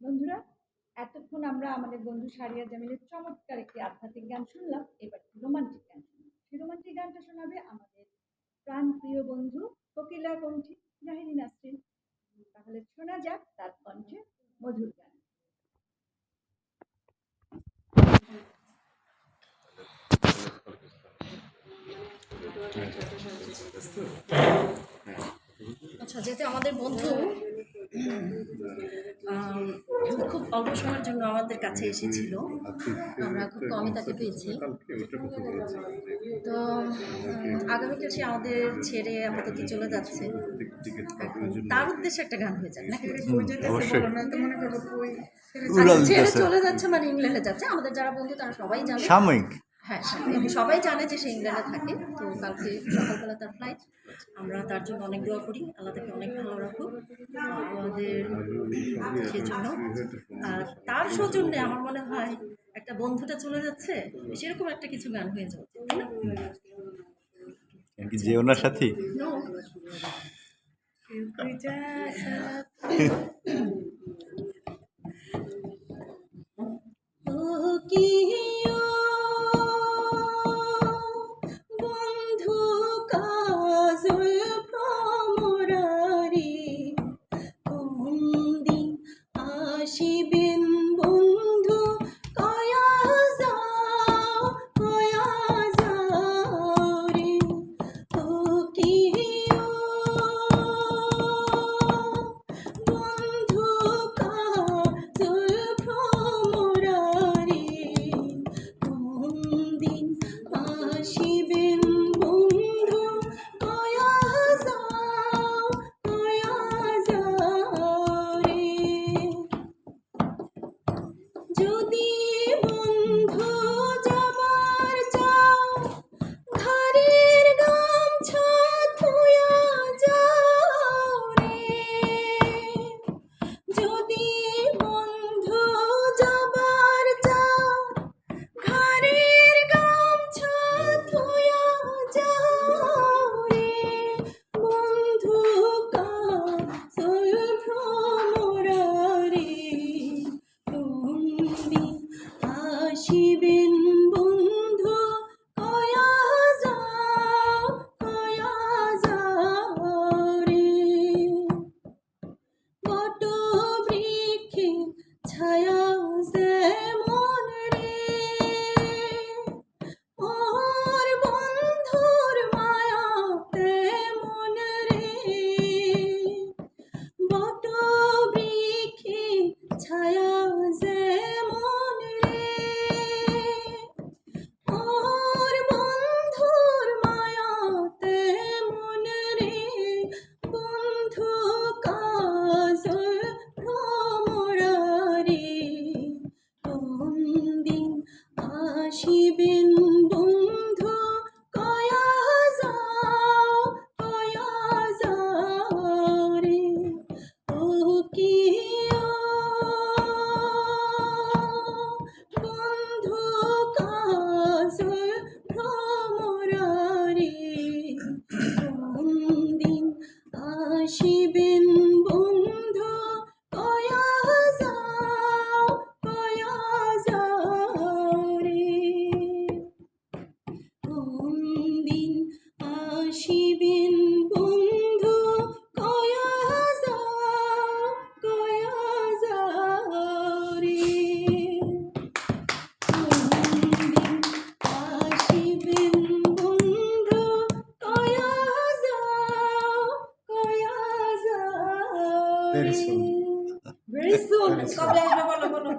বন্ধুরা, এতক্ষণ আমরা আমাদের বন্ধু সারিয়া জামিলের চমৎকার একটি আধ্যাত্মিক গান শুনলাম। এবার রোমান্টিক গান শুনলাম। সেই রোমান্টিক গানটা শোনাবে আমাদের প্রাণপ্রিয় বন্ধু কোকিলা কণ্ঠী জাহিনী নাসরিন। তাহলে শোনা যাক তার কণ্ঠে মধুর গান। আচ্ছা, যেহেতু আমাদের বন্ধু খুব অল্প সময়ের জন্য আমাদের কাছে এসেছিল, আমরা খুব কমই তাকে পেয়েছি। তো আগামীকাল সে আমাদের ছেড়ে আপাতত চলে যাচ্ছে। তার উদ্দেশ্যে একটা গান হয়ে যাক নাকি? ছেড়ে চলে যাচ্ছে মানে ইংল্যান্ডে যাচ্ছে। আমাদের যারা বন্ধু তারা সবাই জানে, সাময়িক। হ্যাঁ, সবাই জানে যে সে ইংল্যান্ডে থাকে। তো কালকে সকালবেলা তার ফ্লাইট। আমরা তার জন্য অনেক দোয়া করি, আল্লাহ তাকে অনেক ভালো রাখুক আমাদের সেজন্য। আর তার সৌজন্যে আমার মনে হয় একটা বন্ধুটা চলে যাচ্ছে, সেরকম একটা কিছু গান হয়ে যাচ্ছে, তাই না? যে ওনার সাথে বন্ধু কাজল ভ্রমরারি কোন দিন আসিবেন বন্ধু, কয়া যাও রে ও কি বন্ধু কাজল ভ্রমরারি কোন দিন আসিবেন বন্ধু, কয়া যাও রে। যদি বন্ধু যাবার চাও, ঘরের গামছা ধুয়া যাও রে। যদি বন্ধু যাবার চাও, ঘরের গামছা ধুয়া যাও রে। বন্ধু কাজল ভ্রমরারি কোন দিন আসিবেন বন্ধু, কয়া যাও রে। বট বৃক্ষে ছায়া যেমন রে, ওর বন্ধুর মায়া তেমন রে। বট বৃক্ষে ছায়া যেমন রে, ওর বন্ধুর মায়া তেমন রে। বন্ধু কাজল ভ্রমরারি কোন দিন আসিবেন বন্ধু, কয়া যাও রে ও কি বন্ধু কাজল ভ্রমরারি কোন দিন আসিবেন বন্ধু, কয়া যাও রে। কোন দিন আসিবেন বন্ধু, কয়া যাও রে। কোন দিন আসিবেন বন্ধু, কয়া যাও Very soon. রে। Very soon. কবে আসবে বলো?